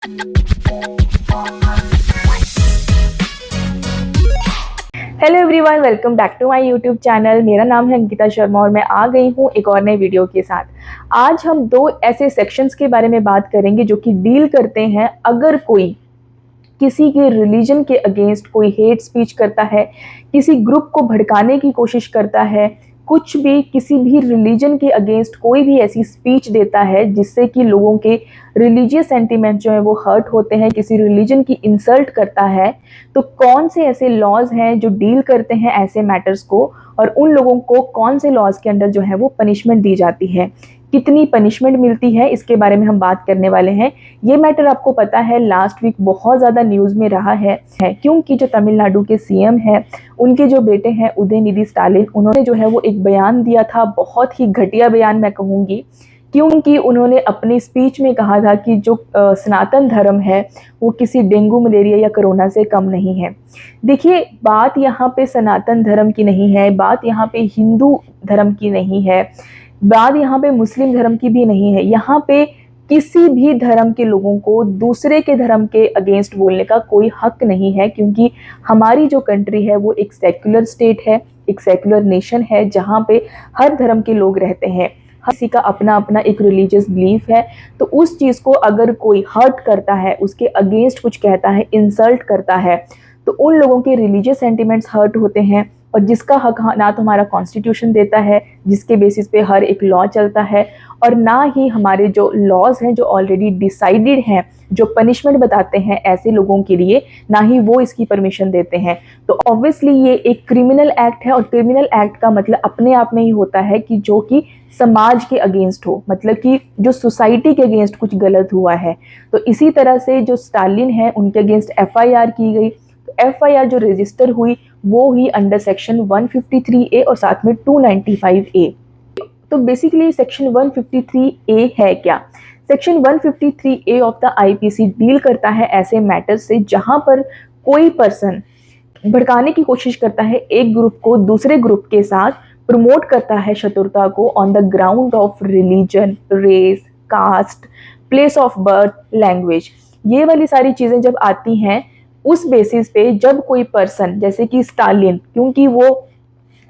Hello everyone, welcome back to my YouTube channel. मेरा नाम है अंकिता शर्मा और मैं आ गई हूँ एक और नए वीडियो के साथ। आज हम दो ऐसे सेक्शंस के बारे में बात करेंगे जो कि डील करते हैं अगर कोई किसी के रिलीजन के अगेंस्ट कोई हेट स्पीच करता है, किसी ग्रुप को भड़काने की कोशिश करता है, कुछ भी किसी भी रिलीजन के अगेंस्ट कोई भी ऐसी स्पीच देता है जिससे कि लोगों के रिलीजियस सेंटीमेंट जो है वो हर्ट होते हैं, किसी रिलीजन की इंसल्ट करता है, तो कौन से ऐसे लॉज हैं जो डील करते हैं ऐसे मैटर्स को, और उन लोगों को कौन से लॉज के अंडर जो है वो पनिशमेंट दी जाती है, कितनी पनिशमेंट मिलती है, इसके बारे में हम बात करने वाले हैं। ये मैटर आपको पता है लास्ट वीक बहुत ज़्यादा न्यूज़ में रहा है क्योंकि जो तमिलनाडु के सीएम है, उनके जो बेटे हैं उदयनिधि स्टालिन, उन्होंने जो है वो एक बयान दिया था, बहुत ही घटिया बयान मैं कहूँगी, क्योंकि उन्होंने अपनी स्पीच में कहा था कि जो सनातन धर्म है वो किसी डेंगू, मलेरिया या कोरोना से कम नहीं है। देखिए, बात यहाँ पे सनातन धर्म की नहीं है, बात यहाँ पे हिंदू धर्म की नहीं है, बात यहाँ पे मुस्लिम धर्म की भी नहीं है। यहाँ पे किसी भी धर्म के लोगों को दूसरे के धर्म के अगेंस्ट बोलने का कोई हक नहीं है, क्योंकि हमारी जो कंट्री है वो एक सेक्युलर स्टेट है, एक सेक्युलर नेशन है जहाँ पे हर धर्म के लोग रहते हैं, हर किसी का अपना अपना एक रिलीजियस बिलीफ है। तो उस चीज़ को अगर कोई हर्ट करता है, उसके अगेंस्ट कुछ कहता है, इंसल्ट करता है, तो उन लोगों के रिलीजियस सेंटिमेंट्स हर्ट होते हैं, और जिसका हक ना तो हमारा कॉन्स्टिट्यूशन देता है, जिसके बेसिस पे हर एक लॉ चलता है, और ना ही हमारे जो लॉज हैं जो ऑलरेडी डिसाइडेड हैं, जो पनिशमेंट बताते हैं ऐसे लोगों के लिए, ना ही वो इसकी परमिशन देते हैं। तो ऑब्वियसली ये एक क्रिमिनल एक्ट है, और क्रिमिनल एक्ट का मतलब अपने आप में ही होता है कि जो कि समाज के अगेंस्ट हो, मतलब कि जो सोसाइटी के अगेंस्ट कुछ गलत हुआ है। तो इसी तरह से जो स्टालिन है उनके अगेंस्ट एफआईआर की गई, तो एफआईआर जो रजिस्टर हुई वो ही अंडर सेक्शन 153A और साथ में 295A। तो बेसिकली सेक्शन 153A है क्या? Section 153A of the IPC deal करता है ऐसे मैटर से जहां पर कोई पर्सन भड़काने की कोशिश करता है, एक ग्रुप को दूसरे ग्रुप के साथ प्रमोट करता है शत्रुता को on the ground of religion, race, caste, place of birth, language. ये वाली सारी चीज़ें जब आती हैं, उस बेसिस पे जब कोई पर्सन, जैसे कि स्टालिन, क्योंकि वो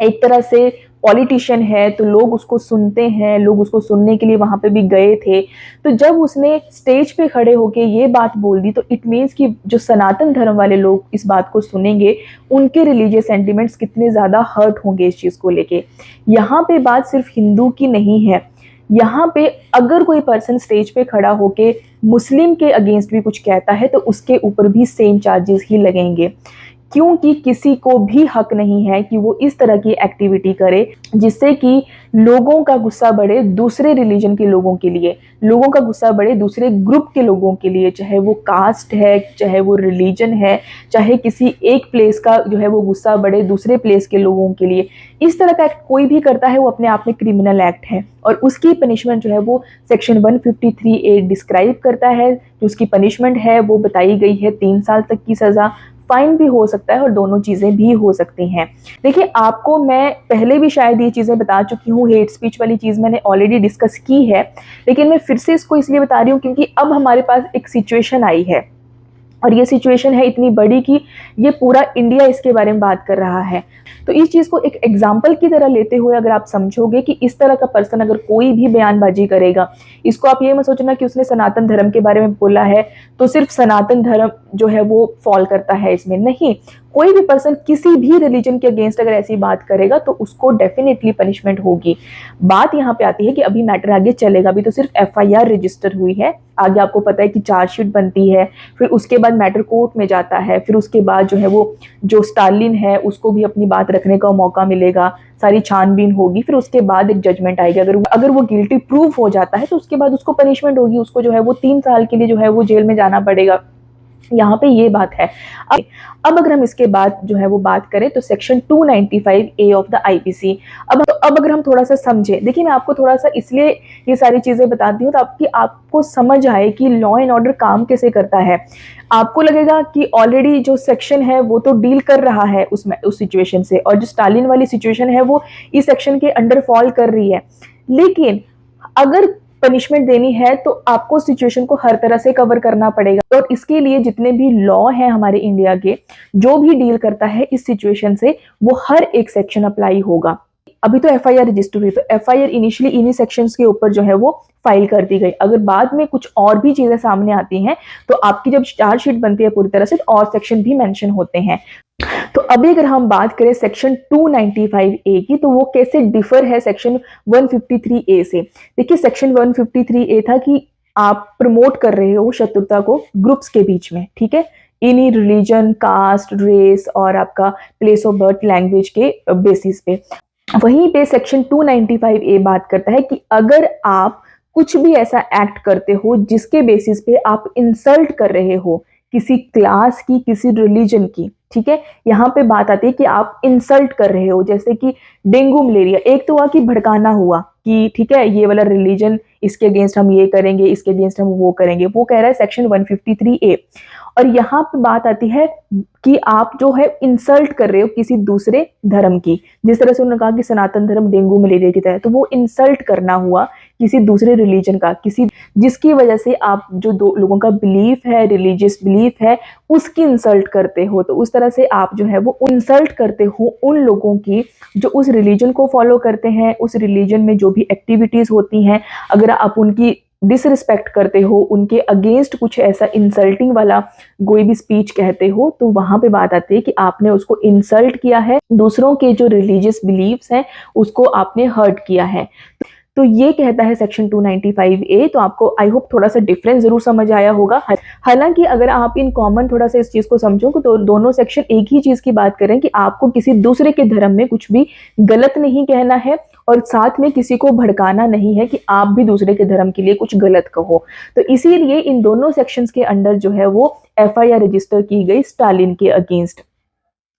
एक तरह से पॉलिटिशियन है तो लोग उसको सुनते हैं, लोग उसको सुनने के लिए वहां पे भी गए थे, तो जब उसने स्टेज पे खड़े होके ये बात बोल दी तो इट मीन्स कि जो सनातन धर्म वाले लोग इस बात को सुनेंगे, उनके रिलीजियस सेंटिमेंट्स कितने ज़्यादा हर्ट होंगे इस चीज़ को लेके। यहाँ पे बात सिर्फ हिंदू की नहीं है, यहाँ पे अगर कोई पर्सन स्टेज पे खड़ा होके मुस्लिम के अगेंस्ट भी कुछ कहता है तो उसके ऊपर भी सेम चार्जेस ही लगेंगे, क्योंकि किसी को भी हक नहीं है कि वो इस तरह की एक्टिविटी करे जिससे कि लोगों का गुस्सा बढ़े दूसरे रिलीजन के लोगों के लिए, लोगों का गुस्सा बढ़े दूसरे ग्रुप के लोगों के लिए, चाहे वो कास्ट है, चाहे वो रिलीजन है, चाहे किसी एक प्लेस का जो है वो गुस्सा बढ़े दूसरे प्लेस के लोगों के लिए। इस तरह का एक्ट कोई भी करता है वो अपने आप में क्रिमिनल एक्ट है, और उसकी पनिशमेंट जो है वो सेक्शन 153A डिस्क्राइब करता है। जो उसकी पनिशमेंट है वो बताई गई है 3 साल तक की सज़ा, फाइन भी हो सकता है और दोनों चीज़ें भी हो सकती हैं। देखिए, आपको मैं पहले भी शायद ये चीज़ें बता चुकी हूँ, हेट स्पीच वाली चीज़ मैंने ऑलरेडी डिस्कस की है, लेकिन मैं फिर से इसको इसलिए बता रही हूँ क्योंकि अब हमारे पास एक सिचुएशन आई है, और ये सिचुएशन है इतनी बड़ी कि ये पूरा इंडिया इसके बारे में बात कर रहा है। तो इस चीज़ को एक एग्जाम्पल की तरह लेते हुए अगर आप समझोगे कि इस तरह का पर्सन अगर कोई भी बयानबाजी करेगा, इसको आप ये मत सोचना कि उसने सनातन धर्म के बारे में बोला है तो सिर्फ सनातन धर्म जो है वो फॉल करता है इसमें, नहीं। कोई भी पर्सन किसी भी रिलीजन के अगेंस्ट अगर ऐसी बात करेगा तो उसको डेफिनेटली पनिशमेंट होगी। बात यहाँ पे आती है कि अभी मैटर आगे चलेगा, अभी तो सिर्फ एफआईआर रजिस्टर हुई है, आगे आपको पता है कि चार्जशीट बनती है, फिर उसके बाद मैटर कोर्ट में जाता है, फिर उसके बाद जो है वो जो स्टालिन है उसको भी अपनी बात रखने का मौका मिलेगा, सारी छानबीन होगी, फिर उसके बाद एक जजमेंट आएगी। अगर वो गिल्टी प्रूव हो जाता है तो उसके बाद उसको पनिशमेंट होगी, उसको जो है वो 3 साल के लिए जो है वो जेल में जाना पड़ेगा। यहाँ पे ये बात है। अब अगर हम इसके बाद जो है वो बात करें तो section 295A of the IPC, अब अगर हम थोड़ा सा समझे, देखिए मैं आपको थोड़ा सा इसलिए ये सारी चीजें बताती हूँ ताकि आपको समझ आए कि लॉ एंड ऑर्डर काम कैसे करता है। आपको लगेगा कि ऑलरेडी जो सेक्शन है वो तो डील कर रहा है उसमें, उस सिचुएशन से, और जो स्टालिन वाली सिचुएशन है वो इस सेक्शन के अंडर फॉल कर रही है, लेकिन अगर पनिशमेंट देनी है तो आपको सिचुएशन को हर तरह से कवर करना पड़ेगा। और इसके लिए जितने भी लॉ हैं हमारे इंडिया के, जो भी डील करता है इस सिचुएशन से, वो हर एक सेक्शन अप्लाई होगा। अभी तो एफआईआर रजिस्टर हुई, तो एफआईआर इनिशियली इन्हीं सेक्शंस के ऊपर जो है वो फाइल कर दी गई। अगर बाद में कुछ और भी चीजें सामने आती हैं तो आपकी जब चार्जशीट बनती है पूरी तरह से, तो और सेक्शन भी मेंशन होते हैं। तो अभी अगर हम बात करें सेक्शन 295A की, तो वो कैसे डिफर है सेक्शन 153A से। देखिए, सेक्शन 153A था कि आप प्रमोट कर रहे हो शत्रुता को ग्रुप्स के बीच में, ठीक है, इन्हीं रिलीजन, कास्ट, रेस और आपका प्लेस ऑफ बर्थ, लैंग्वेज के बेसिस पे। वहीं पे सेक्शन 295A बात करता है कि अगर आप कुछ भी ऐसा एक्ट करते हो जिसके बेसिस पे आप इंसल्ट कर रहे हो किसी क्लास की, किसी रिलीजन की, ठीक है, यहाँ पे बात आती है कि आप इंसल्ट कर रहे हो, जैसे कि डेंगू मलेरिया। एक तो हुआ कि भड़काना हुआ कि ठीक है ये वाला रिलीजन, इसके अगेंस्ट हम ये करेंगे, इसके अगेंस्ट हम वो करेंगे, वो कह रहा है सेक्शन 153A। और यहाँ पे बात आती है कि आप जो है इंसल्ट कर रहे हो किसी दूसरे धर्म की, जिस तरह से उन्होंने कहा कि सनातन धर्म डेंगू मलेरिया की तरह, तो वो इंसल्ट करना हुआ किसी दूसरे रिलीजन का, किसी जिसकी वजह से आप जो दो लोगों का बिलीफ है, रिलीजियस बिलीफ है, उसकी इंसल्ट करते हो। तो उस तरह से आप जो है वो इंसल्ट करते हो उन लोगों की जो उस रिलीजन को फॉलो करते हैं, उस रिलीजन में जो भी एक्टिविटीज होती हैं, अगर आप उनकी डिसरिस्पेक्ट करते हो, उनके अगेंस्ट कुछ ऐसा इंसल्टिंग वाला कोई भी स्पीच कहते हो, तो वहां पे बात आती है कि आपने उसको इंसल्ट किया है, दूसरों के जो रिलीजियस बिलीव्स हैं उसको आपने हर्ट किया है। तो ये कहता है सेक्शन 295A। तो आपको आई होप थोड़ा सा डिफरेंस जरूर समझ आया होगा। हालांकि अगर आप इन कॉमन थोड़ा सा इस चीज को समझो तो दोनों सेक्शन एक ही चीज की बात करें कि आपको किसी दूसरे के धर्म में कुछ भी गलत नहीं कहना है, और साथ में किसी को भड़काना नहीं है कि आप भी दूसरे के धर्म के लिए कुछ गलत कहो। तो इसीलिए इन दोनों सेक्शंस के अंडर जो है वो एफआईआर रजिस्टर की गई स्टालिन के अगेंस्ट।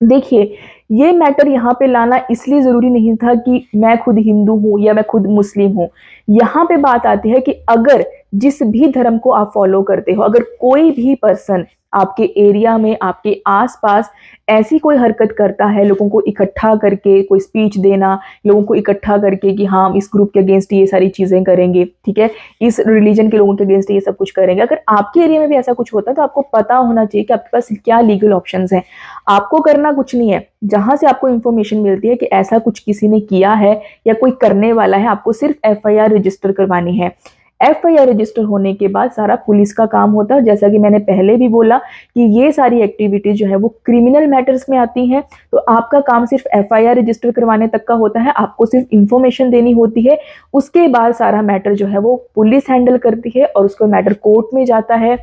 देखिए, ये मैटर यहाँ पे लाना इसलिए जरूरी नहीं था कि मैं खुद हिंदू हूं या मैं खुद मुस्लिम हूं। यहाँ पे बात आती है कि अगर जिस भी धर्म को आप फॉलो करते हो, अगर कोई भी पर्सन आपके एरिया में, आपके आसपास ऐसी कोई हरकत करता है, लोगों को इकट्ठा करके कोई स्पीच देना, लोगों को इकट्ठा करके कि हाँ इस ग्रुप के अगेंस्ट ये सारी चीजें करेंगे, ठीक है, इस रिलीजन के लोगों के अगेंस्ट ये सब कुछ करेंगे, अगर आपके एरिया में भी ऐसा कुछ होता है तो आपको पता होना चाहिए कि आपके पास क्या लीगल ऑप्शंस हैं। आपको करना कुछ नहीं है, जहां से आपको इंफॉर्मेशन मिलती है कि ऐसा कुछ किसी ने किया है या कोई करने वाला है, आपको सिर्फ एफआईआर रजिस्टर करवानी है। एफआईआर रजिस्टर होने के बाद सारा पुलिस का काम होता है। जैसा कि मैंने पहले भी बोला कि ये सारी एक्टिविटीज जो है वो क्रिमिनल मैटर्स में आती हैं, तो आपका काम सिर्फ एफआईआर रजिस्टर करवाने तक का होता है, आपको सिर्फ इंफॉर्मेशन देनी होती है। उसके बाद सारा मैटर जो है वो पुलिस हैंडल करती है और उसका मैटर कोर्ट में जाता है।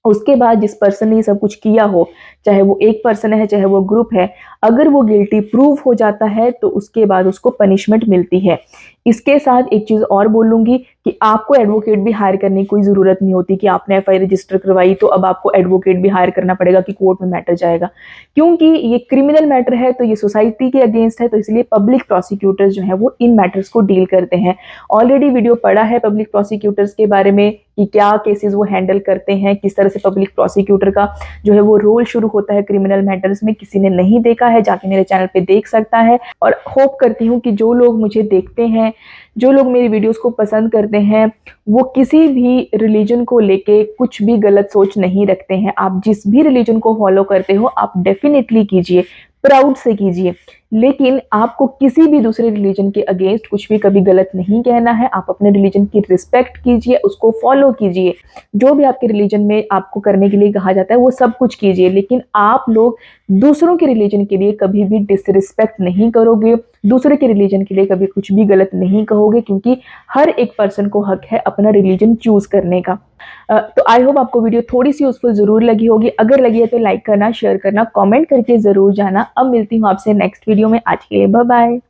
उसके बाद जिस पर्सन ने ये सब कुछ किया हो, चाहे वो एक पर्सन है चाहे वो ग्रुप है, अगर वो गिल्टी प्रूव हो जाता है तो उसके बाद उसको पनिशमेंट मिलती है। इसके साथ एक चीज और बोलूंगी कि आपको एडवोकेट भी हायर करने की कोई जरूरत नहीं होती कि आपने एफआईआर रजिस्टर करवाई तो अब आपको एडवोकेट भी हायर करना पड़ेगा कि कोर्ट में मैटर जाएगा, क्योंकि ये क्रिमिनल मैटर है, तो ये सोसाइटी के अगेंस्ट है, तो इसलिए पब्लिक प्रोसिक्यूटर्स जो है वो इन मैटर्स को डील करते हैं। ऑलरेडी वीडियो पड़ा है पब्लिक प्रोसिक्यूटर्स के बारे में कि क्या केसेस वो हैंडल करते हैं, किस तरह से पब्लिक प्रोसिक्यूटर का जो है वो रोल शुरू होता है क्रिमिनल मैटर्स में। किसी ने नहीं देखा है जाके मेरे चैनल पे देख सकता है। और होप करती हूँ कि जो लोग मुझे देखते हैं, जो लोग मेरी वीडियोस को पसंद करते हैं, वो किसी भी रिलीजन को लेके कुछ भी गलत सोच नहीं रखते हैं। आप जिस भी रिलीजन को फॉलो करते हो आप डेफिनेटली कीजिए, प्राउड से कीजिए, लेकिन आपको किसी भी दूसरे रिलीजन के अगेंस्ट कुछ भी कभी गलत नहीं कहना है। आप अपने रिलीजन की रिस्पेक्ट कीजिए, उसको फॉलो कीजिए, जो भी आपके रिलीजन में आपको करने के लिए कहा जाता है वो सब कुछ कीजिए, लेकिन आप लोग दूसरों के रिलीजन के लिए कभी भी डिसरिस्पेक्ट नहीं करोगे, दूसरे के रिलीजन के लिए कभी कुछ भी गलत नहीं कहोगे, क्योंकि हर एक पर्सन को हक है अपना रिलीजन चूज करने का। तो आई होप आपको वीडियो थोड़ी सी यूजफुल जरूर लगी होगी। अगर लगी है तो लाइक करना, शेयर करना, कमेंट करके जरूर जाना। अब मिलती हूँ आपसे नेक्स्ट वीडियो में। आज के लिए बाय बाय।